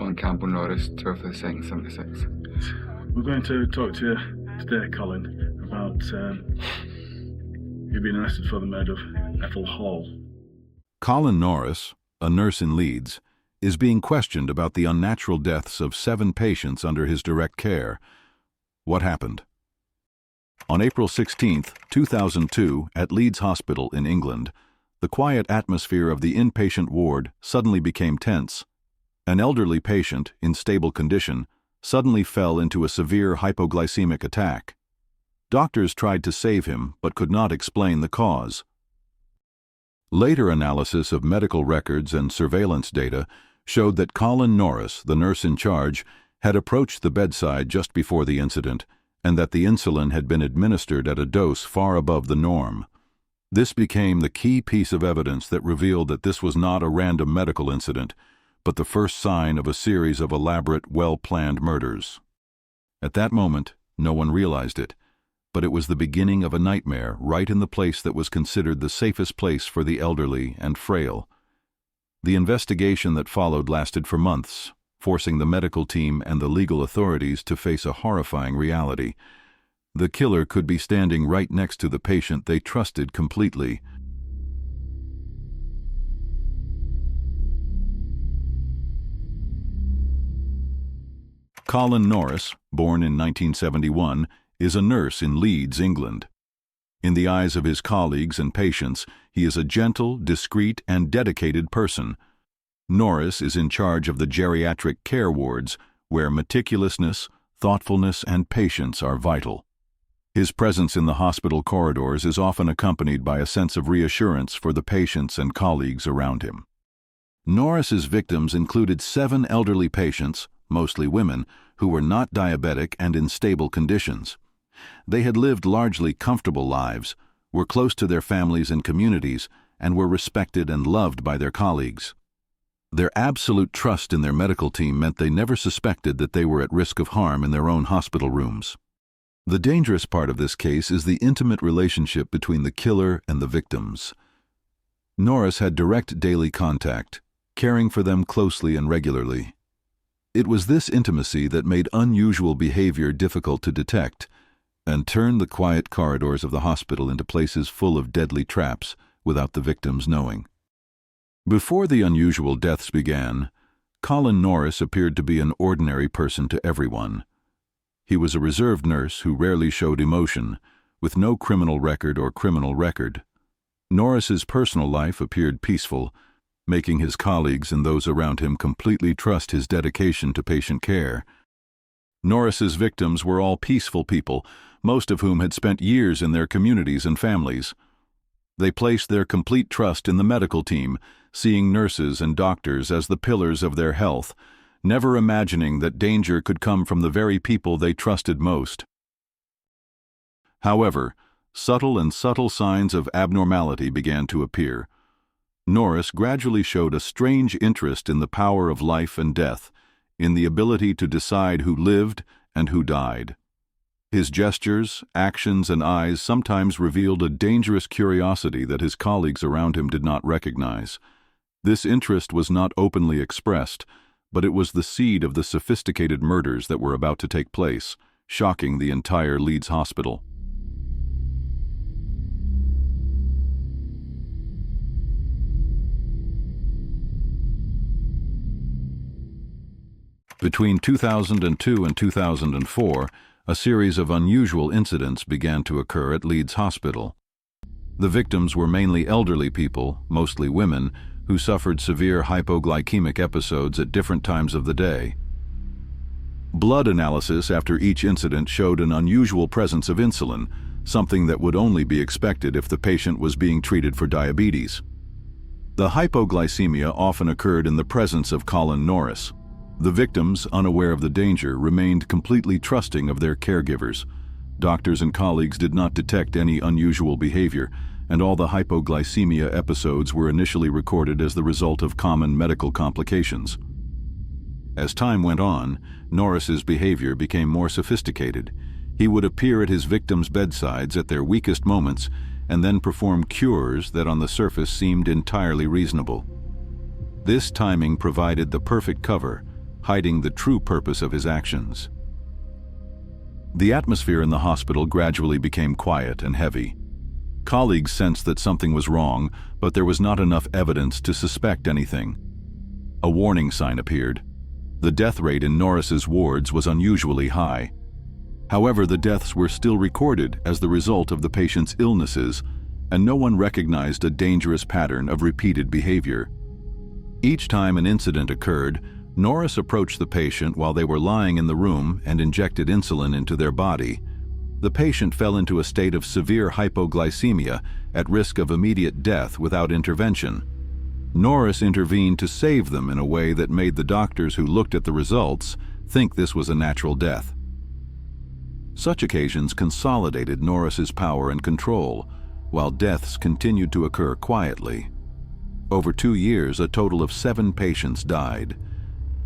Colin Norris, 12th of the 2nd, 76. We're going to talk to you today, Colin, about you being arrested for the murder of Ethel Hall. Colin Norris, a nurse in Leeds, is being questioned about the unnatural deaths of 7 patients under his direct care. What happened? On April 16, 2002, at Leeds Hospital in England, the quiet atmosphere of the inpatient ward suddenly became tense. An elderly patient, in stable condition, suddenly fell into a severe hypoglycemic attack. Doctors tried to save him but could not explain the cause. Later analysis of medical records and surveillance data showed that Colin Norris, the nurse in charge, had approached the bedside just before the incident, and that the insulin had been administered at a dose far above the norm. This became the key piece of evidence that revealed that this was not a random medical incident, but the first sign of a series of elaborate, well-planned murders. At that moment, no one realized it, but it was the beginning of a nightmare right in the place that was considered the safest place for the elderly and frail. The investigation that followed lasted for months, forcing the medical team and the legal authorities to face a horrifying reality. The killer could be standing right next to the patient they trusted completely. Colin Norris, born in 1971, is a nurse in Leeds, England. In the eyes of his colleagues and patients, he is a gentle, discreet, and dedicated person. Norris is in charge of the geriatric care wards, where meticulousness, thoughtfulness, and patience are vital. His presence in the hospital corridors is often accompanied by a sense of reassurance for the patients and colleagues around him. Norris's victims included 7 elderly patients, mostly women, who were not diabetic and in stable conditions. They had lived largely comfortable lives, were close to their families and communities, and were respected and loved by their colleagues. Their absolute trust in their medical team meant they never suspected that they were at risk of harm in their own hospital rooms. The dangerous part of this case is the intimate relationship between the killer and the victims. Norris had direct daily contact, caring for them closely and regularly. It was this intimacy that made unusual behavior difficult to detect and turned the quiet corridors of the hospital into places full of deadly traps without the victims knowing. Before the unusual deaths began, Colin Norris appeared to be an ordinary person to everyone. He was a reserved nurse who rarely showed emotion, with no criminal record or criminal record. Norris's personal life appeared peaceful, making his colleagues and those around him completely trust his dedication to patient care. Norris's victims were all peaceful people, most of whom had spent years in their communities and families. They placed their complete trust in the medical team, seeing nurses and doctors as the pillars of their health, never imagining that danger could come from the very people they trusted most. However, subtle signs of abnormality began to appear. Norris gradually showed a strange interest in the power of life and death, in the ability to decide who lived and who died. His gestures, actions, and eyes sometimes revealed a dangerous curiosity that his colleagues around him did not recognize. This interest was not openly expressed, but it was the seed of the sophisticated murders that were about to take place, shocking the entire Leeds hospital. Between 2002 and 2004, a series of unusual incidents began to occur at Leeds Hospital. The victims were mainly elderly people, mostly women, who suffered severe hypoglycemic episodes at different times of the day. Blood analysis after each incident showed an unusual presence of insulin, something that would only be expected if the patient was being treated for diabetes. The hypoglycemia often occurred in the presence of Colin Norris. The victims, unaware of the danger, remained completely trusting of their caregivers. Doctors and colleagues did not detect any unusual behavior, and all the hypoglycemia episodes were initially recorded as the result of common medical complications. As time went on, Norris's behavior became more sophisticated. He would appear at his victims' bedsides at their weakest moments and then perform cures that on the surface seemed entirely reasonable. This timing provided the perfect cover, hiding the true purpose of his actions. The atmosphere in the hospital gradually became quiet and heavy. Colleagues sensed that something was wrong, but there was not enough evidence to suspect anything. A warning sign appeared. The death rate in Norris's wards was unusually high. However, the deaths were still recorded as the result of the patient's illnesses, and no one recognized a dangerous pattern of repeated behavior. Each time an incident occurred, Norris approached the patient while they were lying in the room and injected insulin into their body. The patient fell into a state of severe hypoglycemia at risk of immediate death without intervention. Norris intervened to save them in a way that made the doctors who looked at the results think this was a natural death. Such occasions consolidated Norris's power and control, while deaths continued to occur quietly. Over 2 years, a total of 7 patients died.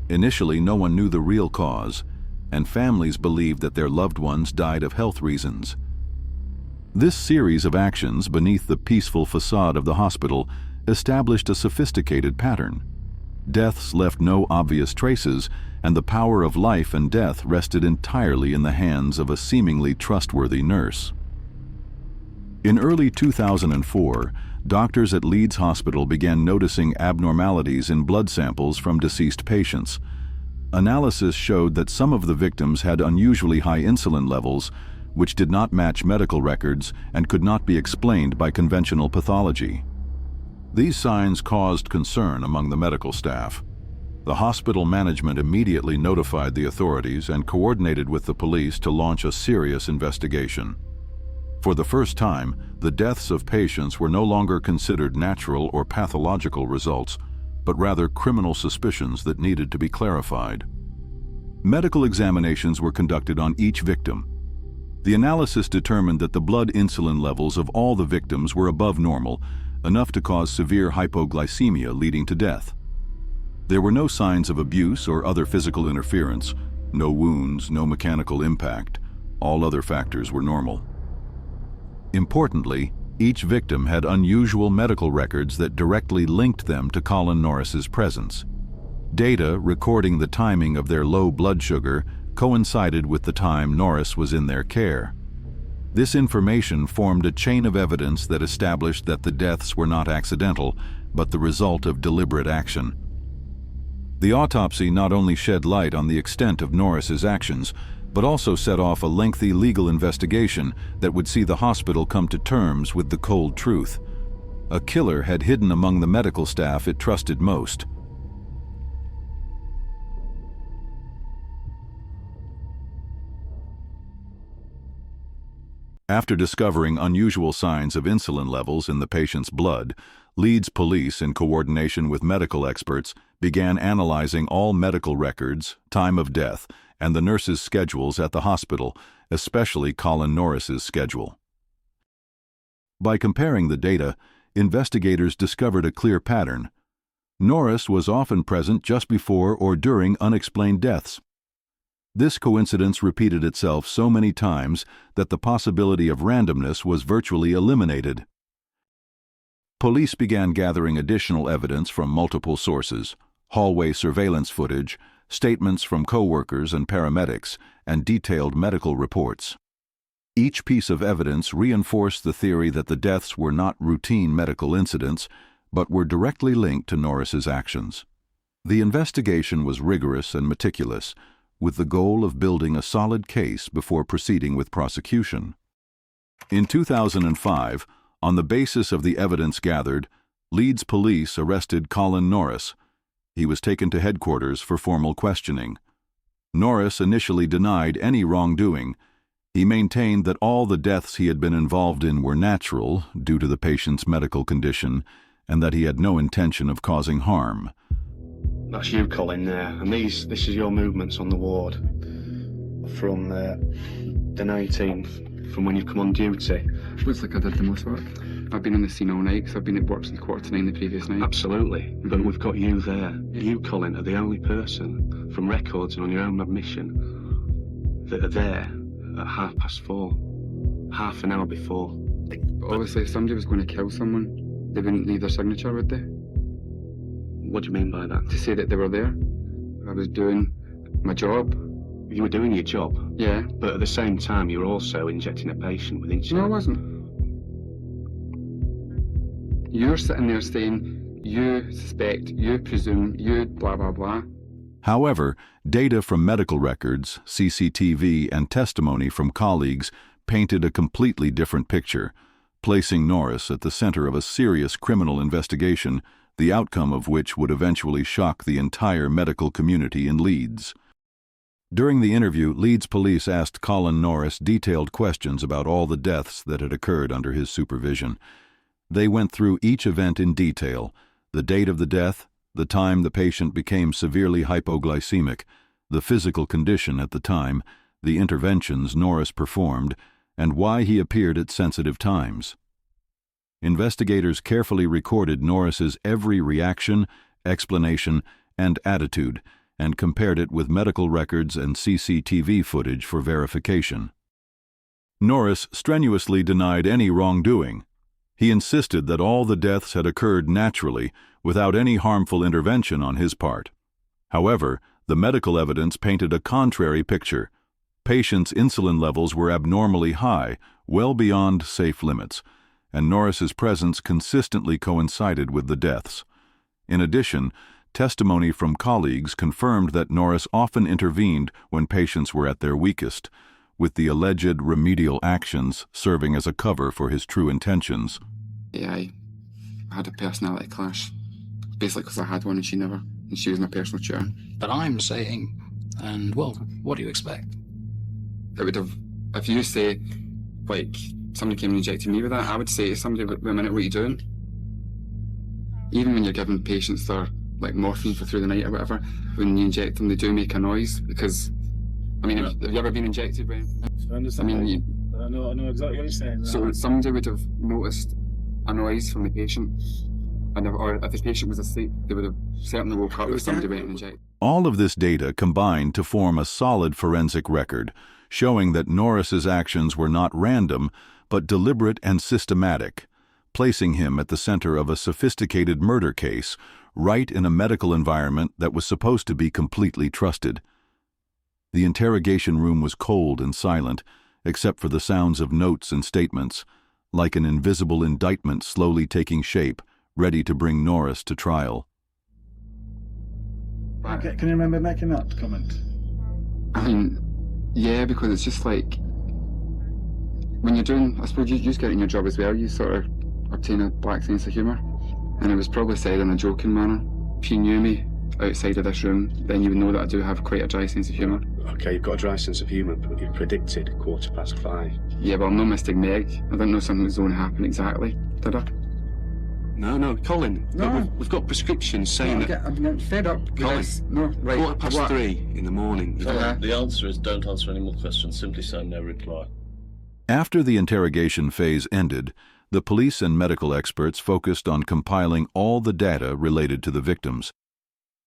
Initially, no one knew the real cause, and families believed that their loved ones died of health reasons. This series of actions beneath the peaceful facade of the hospital established a sophisticated pattern. Deaths left no obvious traces, and the power of life and death rested entirely in the hands of a seemingly trustworthy nurse. In early 2004, doctors at Leeds Hospital began noticing abnormalities in blood samples from deceased patients. Analysis showed that some of the victims had unusually high insulin levels, which did not match medical records and could not be explained by conventional pathology. These signs caused concern among the medical staff. The hospital management immediately notified the authorities and coordinated with the police to launch a serious investigation. For the first time, the deaths of patients were no longer considered natural or pathological results, but rather criminal suspicions that needed to be clarified. Medical examinations were conducted on each victim. The analysis determined that the blood insulin levels of all the victims were above normal, enough to cause severe hypoglycemia leading to death. There were no signs of abuse or other physical interference, no wounds, no mechanical impact. All other factors were normal. Importantly, each victim had unusual medical records that directly linked them to Colin Norris's presence. Data recording the timing of their low blood sugar coincided with the time Norris was in their care. This information formed a chain of evidence that established that the deaths were not accidental, but the result of deliberate action. The autopsy not only shed light on the extent of Norris's actions, but also set off a lengthy legal investigation that would see the hospital come to terms with the cold truth. A killer had hidden among the medical staff it trusted most. After discovering unusual signs of insulin levels in the patient's blood, Leeds police, in coordination with medical experts, began analyzing all medical records, time of death, and the nurses' schedules at the hospital, especially Colin Norris's schedule. By comparing the data, investigators discovered a clear pattern. Norris was often present just before or during unexplained deaths. This coincidence repeated itself so many times that the possibility of randomness was virtually eliminated. Police began gathering additional evidence from multiple sources: hallway surveillance footage, statements from co-workers and paramedics, and detailed medical reports. Each piece of evidence reinforced the theory that the deaths were not routine medical incidents, but were directly linked to Norris's actions. The investigation was rigorous and meticulous, with the goal of building a solid case before proceeding with prosecution. In 2005, on the basis of the evidence gathered, Leeds police arrested Colin Norris. He was taken to headquarters for formal questioning. Norris initially denied any wrongdoing. He maintained that all the deaths he had been involved in were natural, due to the patient's medical condition, and that he had no intention of causing harm. That's you, Colin, there. And this is your movements on the ward from the 19th, from when you've come on duty. Looks like I did the most work. I've been on the scene all night because I've been at work since 9:15 the previous night. Absolutely, but we've got you there. You, Colin, are the only person from records and on your own admission that are there at 4:30, half an hour before. But obviously, if somebody was going to kill someone, they wouldn't leave their signature, would they? What do you mean by that? To say that they were there. I was doing my job. You were doing your job, Yeah. but at the same time, you were also injecting a patient with insulin. No, I wasn't. You're sitting there saying, you suspect, you presume, you blah, blah, blah. However, data from medical records, CCTV, and testimony from colleagues painted a completely different picture, placing Norris at the center of a serious criminal investigation, the outcome of which would eventually shock the entire medical community in Leeds. During the interview, Leeds police asked Colin Norris detailed questions about all the deaths that had occurred under his supervision. They went through each event in detail: the date of the death, the time the patient became severely hypoglycemic, the physical condition at the time, the interventions Norris performed, and why he appeared at sensitive times. Investigators carefully recorded Norris's every reaction, explanation, and attitude, and compared it with medical records and CCTV footage for verification. Norris strenuously denied any wrongdoing. He insisted that all the deaths had occurred naturally, without any harmful intervention on his part. However, the medical evidence painted a contrary picture. Patients' insulin levels were abnormally high, well beyond safe limits, and Norris's presence consistently coincided with the deaths. In addition, testimony from colleagues confirmed that Norris often intervened when patients were at their weakest, with the alleged remedial actions serving as a cover for his true intentions. Yeah, I had a personality clash. Basically because I had one and she never, and she was my personal tutor. But I'm saying, and well, what do you expect? It would have, if you say, like, somebody came and injected me with that, I would say to somebody, wait a minute, what are you doing? Even when you're giving patients their, like, morphine for through the night or whatever, when you inject them, they do make a noise, because, I mean, have you ever been injected with anything? I understand. I mean, I know exactly what you're saying. so somebody would have noticed a noise from the patient, and or if the patient was asleep, they would have certainly woke up if somebody went and injected. All of this data combined to form a solid forensic record, showing that Norris's actions were not random, but deliberate and systematic, placing him at the center of a sophisticated murder case, right in a medical environment that was supposed to be completely trusted. The interrogation room was cold and silent, except for the sounds of notes and statements, like an invisible indictment slowly taking shape, ready to bring Norris to trial. Okay, can you remember making that comment? I mean, yeah, because it's just like, when you're doing, I suppose you just get in your job as well, you sort of obtain a black sense of humour. And it was probably said in a joking manner. If you knew me outside of this room, then you would know that I do have quite a dry sense of humour. Okay, you've got a dry sense of humour, but you predicted 5:15. Yeah, well, I'm no Mystic Meg. I didn't know something was going to happen exactly, did I? No, Colin. No. We've got prescriptions saying that I'm getting fed up. Colin, Guys. No, right. 3:15 in the morning. The answer is don't answer any more questions, simply say no reply. After the interrogation phase ended, the police and medical experts focused on compiling all the data related to the victims.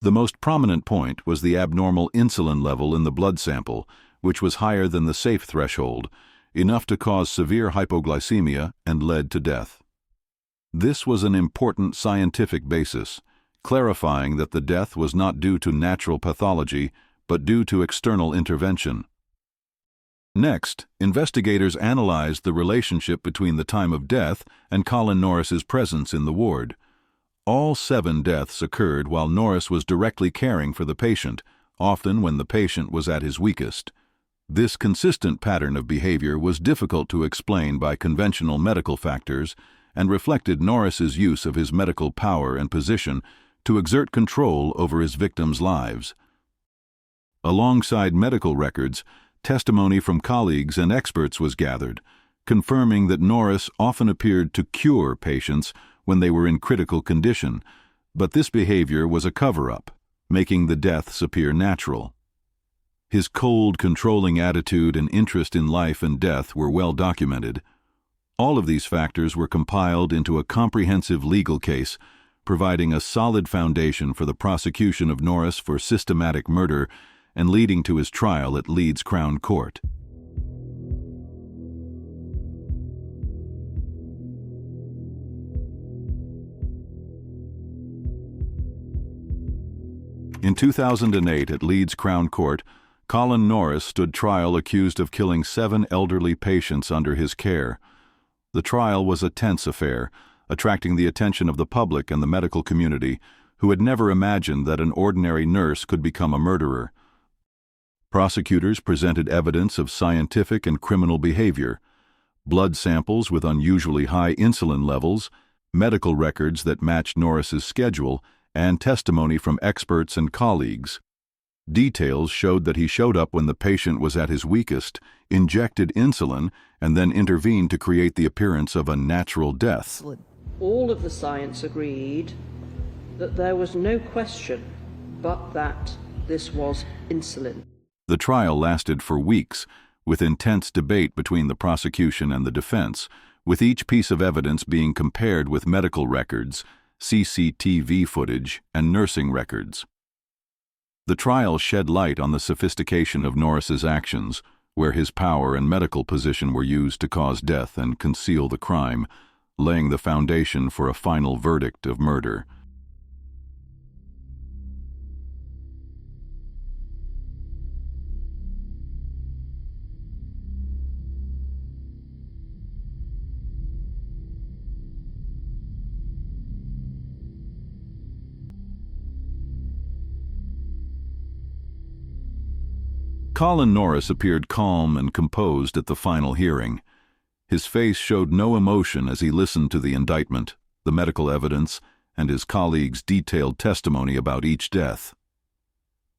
The most prominent point was the abnormal insulin level in the blood sample, which was higher than the safe threshold, enough to cause severe hypoglycemia and led to death. This was an important scientific basis, clarifying that the death was not due to natural pathology, but due to external intervention. Next, investigators analyzed the relationship between the time of death and Colin Norris's presence in the ward. All 7 deaths occurred while Norris was directly caring for the patient, often when the patient was at his weakest. This consistent pattern of behavior was difficult to explain by conventional medical factors and reflected Norris's use of his medical power and position to exert control over his victims' lives. Alongside medical records, testimony from colleagues and experts was gathered, confirming that Norris often appeared to cure patients when they were in critical condition, but this behavior was a cover-up, making the deaths appear natural. His cold, controlling attitude and interest in life and death were well documented. All of these factors were compiled into a comprehensive legal case, providing a solid foundation for the prosecution of Norris for systematic murder and leading to his trial at Leeds Crown Court. In In 2008 at Leeds Crown Court, Colin Norris stood trial accused of killing 7 elderly patients under his care. The trial was a tense affair, attracting the attention of the public and the medical community, who had never imagined that an ordinary nurse could become a murderer. Prosecutors presented evidence of scientific and criminal behavior, blood samples with unusually high insulin levels, medical records that matched Norris's schedule, and testimony from experts and colleagues. Details showed that he showed up when the patient was at his weakest, injected insulin, and then intervened to create the appearance of a natural death. All of the science agreed that there was no question but that this was insulin. The trial lasted for weeks, with intense debate between the prosecution and the defense, with each piece of evidence being compared with medical records, CCTV footage, and nursing records. The trial shed light on the sophistication of Norris's actions, where his power and medical position were used to cause death and conceal the crime, laying the foundation for a final verdict of murder. Colin Norris appeared calm and composed at the final hearing. His face showed no emotion as he listened to the indictment, the medical evidence, and his colleagues' detailed testimony about each death.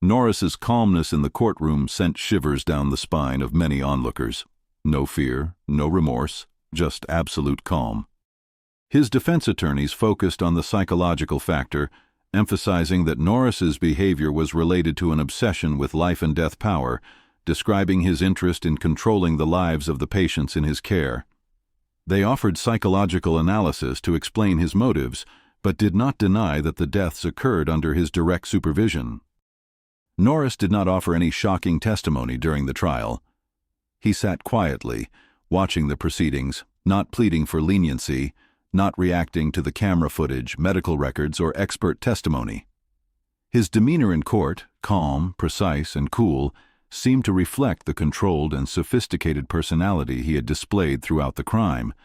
Norris's calmness in the courtroom sent shivers down the spine of many onlookers. No fear, no remorse, just absolute calm. His defense attorneys focused on the psychological factor, emphasizing that Norris's behavior was related to an obsession with life and death power, describing his interest in controlling the lives of the patients in his care. They offered psychological analysis to explain his motives, but did not deny that the deaths occurred under his direct supervision. Norris did not offer any shocking testimony during the trial. He sat quietly, watching the proceedings, not pleading for leniency, not reacting to the camera footage, medical records, or expert testimony. His demeanor in court, calm, precise, and cool, seemed to reflect the controlled and sophisticated personality he had displayed throughout the crime,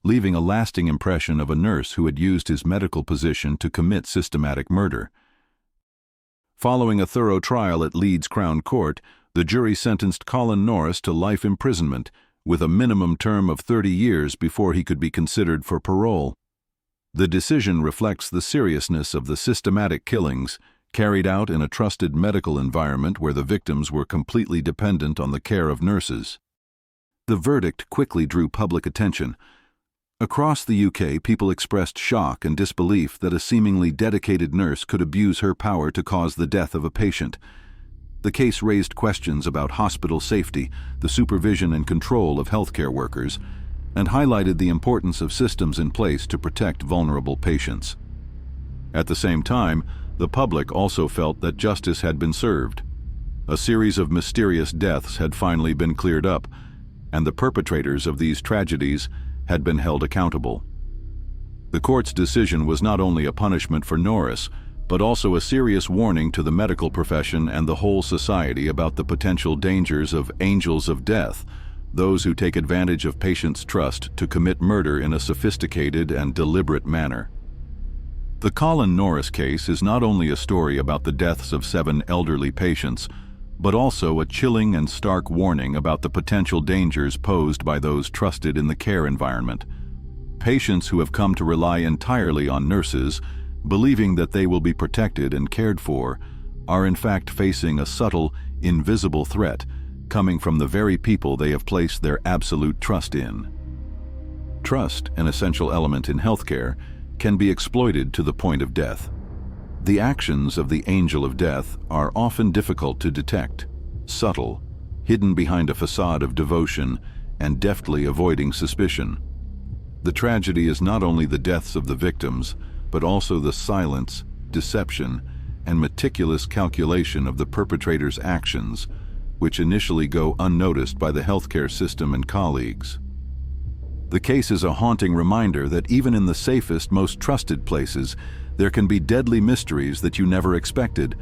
leaving a lasting impression of a nurse who had used his medical position to commit systematic murder. Following a thorough trial at Leeds Crown Court, the jury sentenced Colin Norris to life imprisonment, with a minimum term of 30 years before he could be considered for parole. The decision reflects the seriousness of the systematic killings carried out in a trusted medical environment where the victims were completely dependent on the care of nurses. The verdict quickly drew public attention. Across the UK, people expressed shock and disbelief that a seemingly dedicated nurse could abuse her power to cause the death of a patient. The case raised questions about hospital safety, the supervision and control of healthcare workers, and highlighted the importance of systems in place to protect vulnerable patients. At the same time, the public also felt that justice had been served. A series of mysterious deaths had finally been cleared up, and the perpetrators of these tragedies had been held accountable. The court's decision was not only a punishment for Norris, but also a serious warning to the medical profession and the whole society about the potential dangers of angels of death, those who take advantage of patients' trust to commit murder in a sophisticated and deliberate manner. The Colin Norris case is not only a story about the deaths of 7 elderly patients, but also a chilling and stark warning about the potential dangers posed by those trusted in the care environment. Patients who have come to rely entirely on nurses, believing that they will be protected and cared for, are in fact facing a subtle, invisible threat coming from the very people they have placed their absolute trust in. Trust, an essential element in healthcare, can be exploited to the point of death. The actions of the angel of death are often difficult to detect, subtle, hidden behind a facade of devotion and deftly avoiding suspicion. The tragedy is not only the deaths of the victims, but also the silence, deception, and meticulous calculation of the perpetrator's actions, which initially go unnoticed by the healthcare system and colleagues. The case is a haunting reminder that even in the safest, most trusted places, there can be deadly mysteries that you never expected.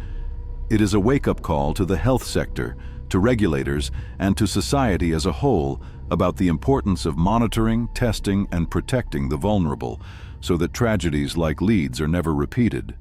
It is a wake-up call to the health sector, to regulators, and to society as a whole about the importance of monitoring, testing, and protecting the vulnerable, so that tragedies like Leeds are never repeated.